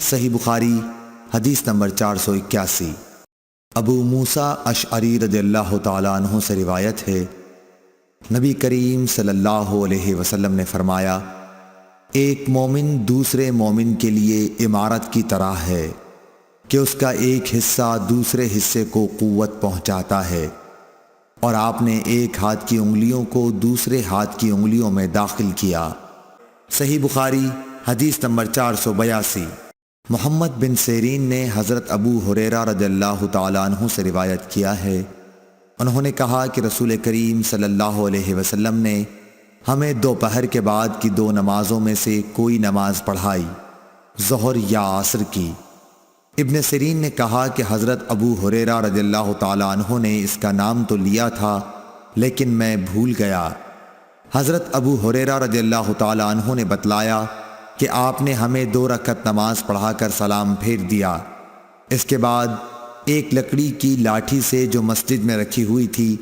صحیح بخاری حدیث نمبر 481۔ ابو موسیٰ اشعری رضی اللہ تعالیٰ عنہ سے روایت ہے، نبی کریم صلی اللہ علیہ وسلم نے فرمایا، ایک مومن دوسرے مومن کے لیے عمارت کی طرح ہے کہ اس کا ایک حصہ دوسرے حصے کو قوت پہنچاتا ہے، اور آپ نے ایک ہاتھ کی انگلیوں کو دوسرے ہاتھ کی انگلیوں میں داخل کیا۔ صحیح بخاری حدیث نمبر 482۔ محمد بن سیرین نے حضرت ابو ہریرہ رضی اللہ تعالیٰ عنہ سے روایت کیا ہے، انہوں نے کہا کہ رسول کریم صلی اللہ علیہ وسلم نے ہمیں دوپہر کے بعد کی 2 نمازوں میں سے کوئی نماز پڑھائی، ظہر یا عصر کی۔ ابن سیرین نے کہا کہ حضرت ابو ہریرہ رضی اللہ تعالیٰ عنہ نے اس کا نام تو لیا تھا لیکن میں بھول گیا۔ حضرت ابو ہریرہ رضی اللہ تعالیٰ عنہ نے بتلایا کہ آپ نے ہمیں 2 رکعت نماز پڑھا کر سلام پھیر دیا۔ اس کے بعد ایک لکڑی کی لاٹھی سے جو مسجد میں رکھی ہوئی تھی،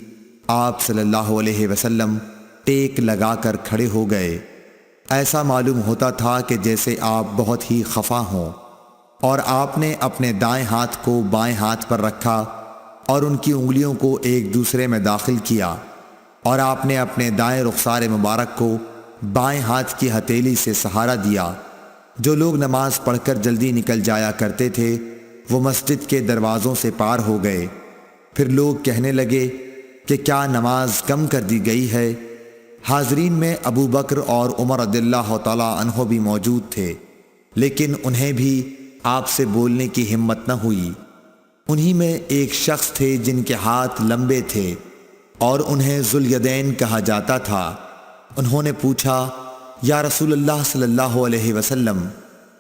آپ صلی اللہ علیہ وسلم ٹیک لگا کر کھڑے ہو گئے۔ ایسا معلوم ہوتا تھا کہ جیسے آپ بہت ہی خفا ہوں، اور آپ نے اپنے دائیں ہاتھ کو بائیں ہاتھ پر رکھا اور ان کی انگلیوں کو ایک دوسرے میں داخل کیا، اور آپ نے اپنے دائیں رخسار مبارک کو بائیں ہاتھ کی ہتھیلی سے سہارا دیا۔ جو لوگ نماز پڑھ کر جلدی نکل جایا کرتے تھے وہ مسجد کے دروازوں سے پار ہو گئے۔ پھر لوگ کہنے لگے کہ کیا نماز کم کر دی گئی ہے؟ حاضرین میں ابو بکر اور عمر رضی اللہ تعالیٰ عنہ بھی موجود تھے، لیکن انہیں بھی آپ سے بولنے کی ہمت نہ ہوئی۔ انہی میں ایک شخص تھے جن کے ہاتھ لمبے تھے اور انہیں ذوالیدین کہا جاتا تھا۔ انہوں نے پوچھا، یا رسول اللہ صلی اللہ علیہ وسلم،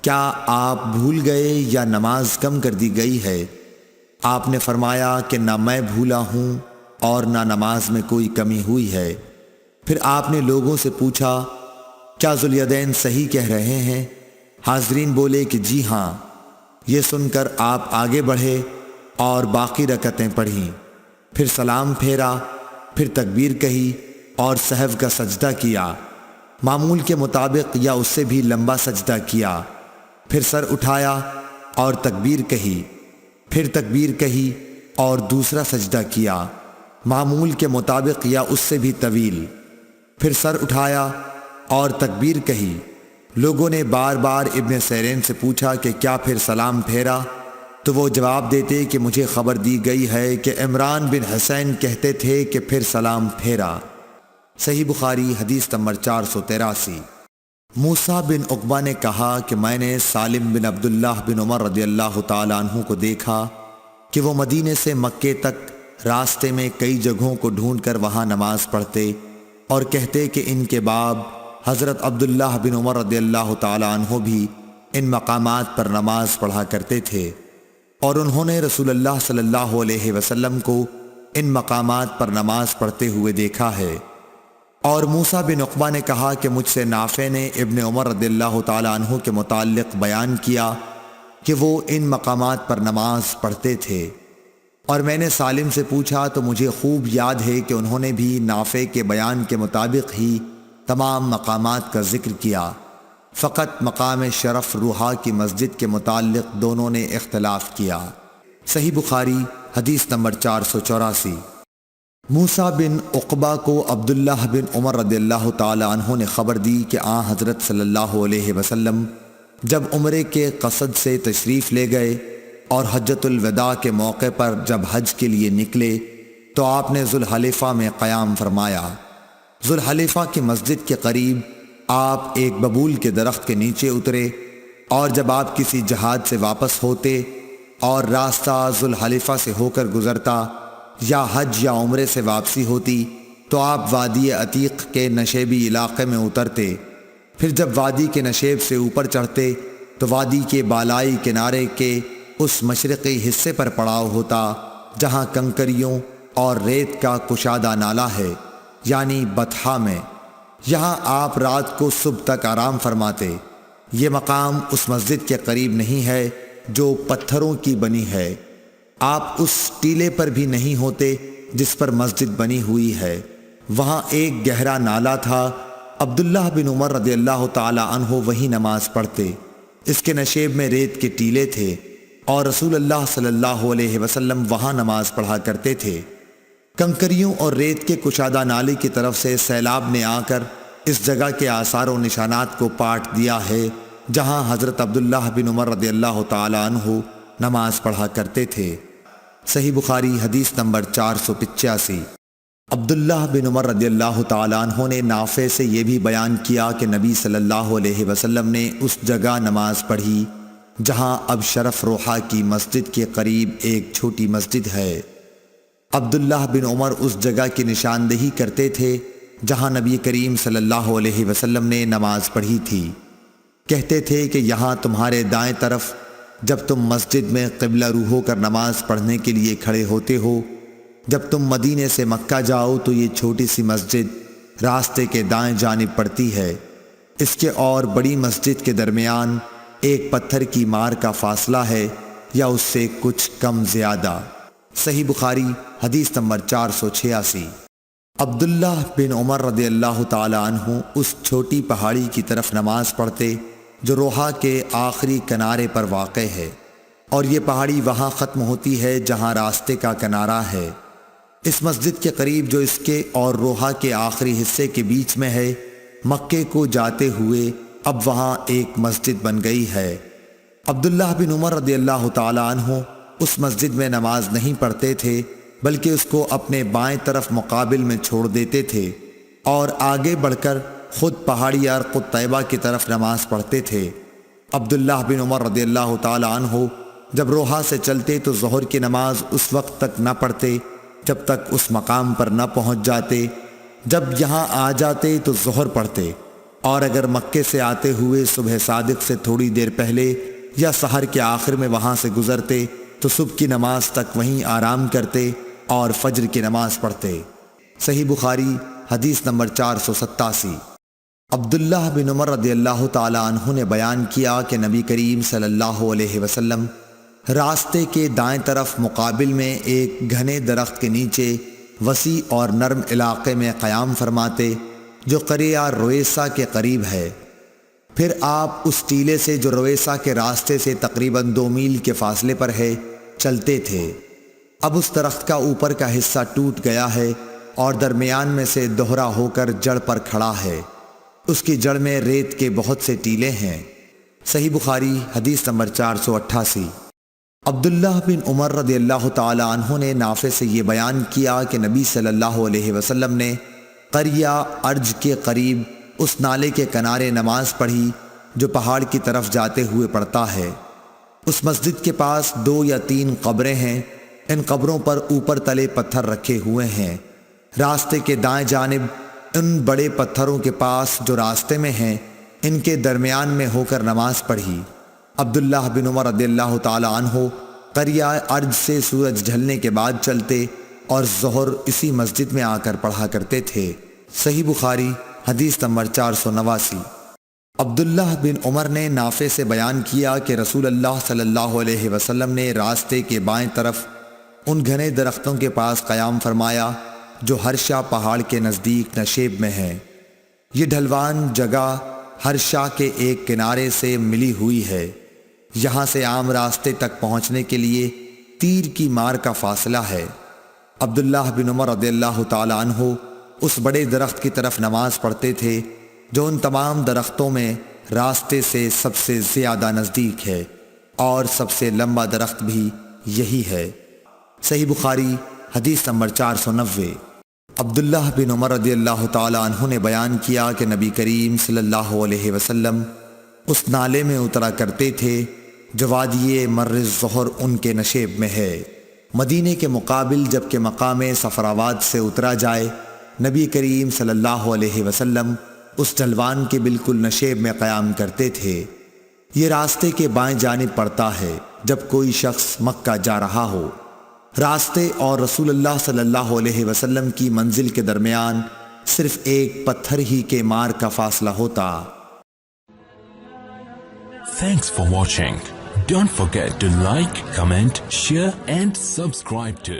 کیا آپ بھول گئے یا نماز کم کر دی گئی ہے؟ آپ نے فرمایا کہ نہ میں بھولا ہوں اور نہ نماز میں کوئی کمی ہوئی ہے۔ پھر آپ نے لوگوں سے پوچھا، کیا ذوالیدین صحیح کہہ رہے ہیں؟ حاضرین بولے کہ جی ہاں۔ یہ سن کر آپ آگے بڑھے اور باقی رکعتیں پڑھیں، پھر سلام پھیرا، پھر تکبیر کہی اور سہو کا سجدہ کیا، معمول کے مطابق یا اس سے بھی لمبا سجدہ کیا، پھر سر اٹھایا اور تکبیر کہی، پھر تکبیر کہی اور دوسرا سجدہ کیا، معمول کے مطابق یا اس سے بھی طویل، پھر سر اٹھایا اور تکبیر کہی۔ لوگوں نے بار بار ابن سیرین سے پوچھا کہ کیا پھر سلام پھیرا؟ تو وہ جواب دیتے کہ مجھے خبر دی گئی ہے کہ عمران بن حسین کہتے تھے کہ پھر سلام پھیرا۔ صحیح بخاری حدیث نمبر 483۔ موسیٰ بن عقبہ نے کہا کہ میں نے سالم بن عبداللہ بن عمر رضی اللہ تعالیٰ عنہ کو دیکھا کہ وہ مدینے سے مکے تک راستے میں کئی جگہوں کو ڈھونڈ کر وہاں نماز پڑھتے اور کہتے کہ ان کے باب حضرت عبداللہ بن عمر رضی اللہ تعالیٰ عنہ بھی ان مقامات پر نماز پڑھا کرتے تھے، اور انہوں نے رسول اللہ صلی اللہ علیہ وسلم کو ان مقامات پر نماز پڑھتے ہوئے دیکھا ہے۔ اور موسیٰ بن عقبہ نے کہا کہ مجھ سے نافع نے ابن عمر رضی اللہ تعالیٰ عنہ کے متعلق بیان کیا کہ وہ ان مقامات پر نماز پڑھتے تھے، اور میں نے سالم سے پوچھا تو مجھے خوب یاد ہے کہ انہوں نے بھی نافع کے بیان کے مطابق ہی تمام مقامات کا ذکر کیا، فقط مقام شرف روحا کی مسجد کے متعلق دونوں نے اختلاف کیا۔ صحیح بخاری حدیث نمبر 484۔ موسیٰ بن عقبہ کو عبداللہ بن عمر رضی اللہ تعالیٰ عنہ نے خبر دی کہ حضرت صلی اللہ علیہ وسلم جب عمرے کے قصد سے تشریف لے گئے اور حجۃ الوداع کے موقع پر جب حج کے لیے نکلے تو آپ نے ذوالحلیفہ میں قیام فرمایا۔ ذوالحلیفہ کی مسجد کے قریب آپ ایک ببول کے درخت کے نیچے اترے، اور جب آپ کسی جہاد سے واپس ہوتے اور راستہ ذوالحلیفہ سے ہو کر گزرتا یا حج یا عمرے سے واپسی ہوتی تو آپ وادی عتیق کے نشیبی علاقے میں اترتے۔ پھر جب وادی کے نشیب سے اوپر چڑھتے تو وادی کے بالائی کنارے کے اس مشرقی حصے پر پڑاؤ ہوتا جہاں کنکریوں اور ریت کا کشادہ نالہ ہے، یعنی بطحا میں۔ یہاں آپ رات کو صبح تک آرام فرماتے۔ یہ مقام اس مسجد کے قریب نہیں ہے جو پتھروں کی بنی ہے، آپ اس ٹیلے پر بھی نہیں ہوتے جس پر مسجد بنی ہوئی ہے۔ وہاں ایک گہرا نالہ تھا، عبداللہ بن عمر رضی اللہ تعالی عنہ وہی نماز پڑھتے۔ اس کے نشیب میں ریت کے ٹیلے تھے اور رسول اللہ صلی اللہ علیہ وسلم وہاں نماز پڑھا کرتے تھے۔ کنکریوں اور ریت کے کشادہ نالے کی طرف سے سیلاب نے آ کر اس جگہ کے آثار و نشانات کو پاٹ دیا ہے جہاں حضرت عبداللہ بن عمر رضی اللہ تعالی عنہ نماز پڑھا کرتے تھے۔ صحیح بخاری حدیث نمبر 485۔ عبداللہ بن عمر رضی اللہ تعالی عنہ نے نافع سے یہ بھی بیان کیا کہ نبی صلی اللہ علیہ وسلم نے اس جگہ نماز پڑھی جہاں اب شرف روحا کی مسجد کے قریب ایک چھوٹی مسجد ہے۔ عبداللہ بن عمر اس جگہ کی نشاندہی کرتے تھے جہاں نبی کریم صلی اللہ علیہ وسلم نے نماز پڑھی تھی۔ کہتے تھے کہ یہاں تمہارے دائیں طرف جب تم مسجد میں قبلہ رو ہو کر نماز پڑھنے کے لیے کھڑے ہوتے ہو، جب تم مدینے سے مکہ جاؤ تو یہ چھوٹی سی مسجد راستے کے دائیں جانب پڑتی ہے۔ اس کے اور بڑی مسجد کے درمیان ایک پتھر کی مار کا فاصلہ ہے یا اس سے کچھ کم زیادہ۔ صحیح بخاری حدیث نمبر 486۔ عبداللہ بن عمر رضی اللہ تعالی عنہ اس چھوٹی پہاڑی کی طرف نماز پڑھتے جو روحا کے آخری کنارے پر واقع ہے، اور یہ پہاڑی وہاں ختم ہوتی ہے جہاں راستے کا کنارہ ہے۔ اس مسجد کے قریب جو اس کے اور روحا کے آخری حصے کے بیچ میں ہے، مکے کو جاتے ہوئے اب وہاں ایک مسجد بن گئی ہے۔ عبداللہ بن عمر رضی اللہ تعالی عنہ اس مسجد میں نماز نہیں پڑھتے تھے بلکہ اس کو اپنے بائیں طرف مقابل میں چھوڑ دیتے تھے اور آگے بڑھ کر خود پہاڑی ارق طیبہ کی طرف نماز پڑھتے تھے۔ عبداللہ بن عمر رضی اللہ تعالی عنہ جب روحا سے چلتے تو ظہر کی نماز اس وقت تک نہ پڑھتے جب تک اس مقام پر نہ پہنچ جاتے۔ جب یہاں آ جاتے تو ظہر پڑھتے، اور اگر مکے سے آتے ہوئے صبح صادق سے تھوڑی دیر پہلے یا سحر کے آخر میں وہاں سے گزرتے تو صبح کی نماز تک وہیں آرام کرتے اور فجر کی نماز پڑھتے۔ صحیح بخاری حدیث نمبر 487۔ عبداللہ بن عمر رضی اللہ تعالی عنہ نے بیان کیا کہ نبی کریم صلی اللہ علیہ وسلم راستے کے دائیں طرف مقابل میں ایک گھنے درخت کے نیچے وسیع اور نرم علاقے میں قیام فرماتے جو قریہ رویسا کے قریب ہے۔ پھر آپ اس ٹیلے سے جو رویسا کے راستے سے تقریباً 2 میل کے فاصلے پر ہے چلتے تھے۔ اب اس درخت کا اوپر کا حصہ ٹوٹ گیا ہے اور درمیان میں سے دوہرا ہو کر جڑ پر کھڑا ہے۔ اس کی جڑ میں ریت کے بہت سے ٹیلے ہیں۔ صحیح بخاری حدیث نمبر 488۔ عبداللہ بن عمر رضی اللہ تعالی عنہ نے نافع سے یہ بیان کیا کہ نبی صلی اللہ علیہ وسلم نے قریہ ارج کے قریب اس نالے کے کنارے نماز پڑھی جو پہاڑ کی طرف جاتے ہوئے پڑتا ہے۔ اس مسجد کے پاس 2 یا 3 قبریں ہیں۔ ان قبروں پر اوپر تلے پتھر رکھے ہوئے ہیں۔ راستے کے دائیں جانب ان بڑے پتھروں کے پاس جو راستے میں ہیں ان کے درمیان میں ہو کر نماز پڑھی۔ عبداللہ بن عمر رضی اللہ تعالی عنہ قریہ ارج سے سورج ڈھلنے کے بعد چلتے اور ظہر اسی مسجد میں آ کر پڑھا کرتے تھے۔ صحیح بخاری حدیث نمبر 489۔ عبداللہ بن عمر نے نافع سے بیان کیا کہ رسول اللہ صلی اللہ علیہ وسلم نے راستے کے بائیں طرف ان گھنے درختوں کے پاس قیام فرمایا جو ہرشا پہاڑ کے نزدیک نشیب میں ہے۔ یہ ڈھلوان جگہ ہرشا کے ایک کنارے سے ملی ہوئی ہے۔ یہاں سے عام راستے تک پہنچنے کے لیے تیر کی مار کا فاصلہ ہے۔ عبداللہ بن عمر رضی اللہ تعالی عنہ اس بڑے درخت کی طرف نماز پڑھتے تھے جو ان تمام درختوں میں راستے سے سب سے زیادہ نزدیک ہے، اور سب سے لمبا درخت بھی یہی ہے۔ صحیح بخاری حدیث نمبر 490۔ عبداللہ بن عمر رضی اللہ تعالی عنہ نے بیان کیا کہ نبی کریم صلی اللہ علیہ وسلم اس نالے میں اترا کرتے تھے جو وادی مر الظہر ان کے نشیب میں ہے۔ مدینے کے مقابل جبکہ مقام صفراواد سے اترا جائے، نبی کریم صلی اللہ علیہ وسلم اس ڈھلوان کے بالکل نشیب میں قیام کرتے تھے۔ یہ راستے کے بائیں جانب پڑتا ہے جب کوئی شخص مکہ جا رہا ہو۔ راستے اور رسول اللہ صلی اللہ علیہ وسلم کی منزل کے درمیان صرف ایک پتھر ہی کے مار کا فاصلہ ہوتا۔ Thanks for watching. Don't forget to like, comment, share and subscribe to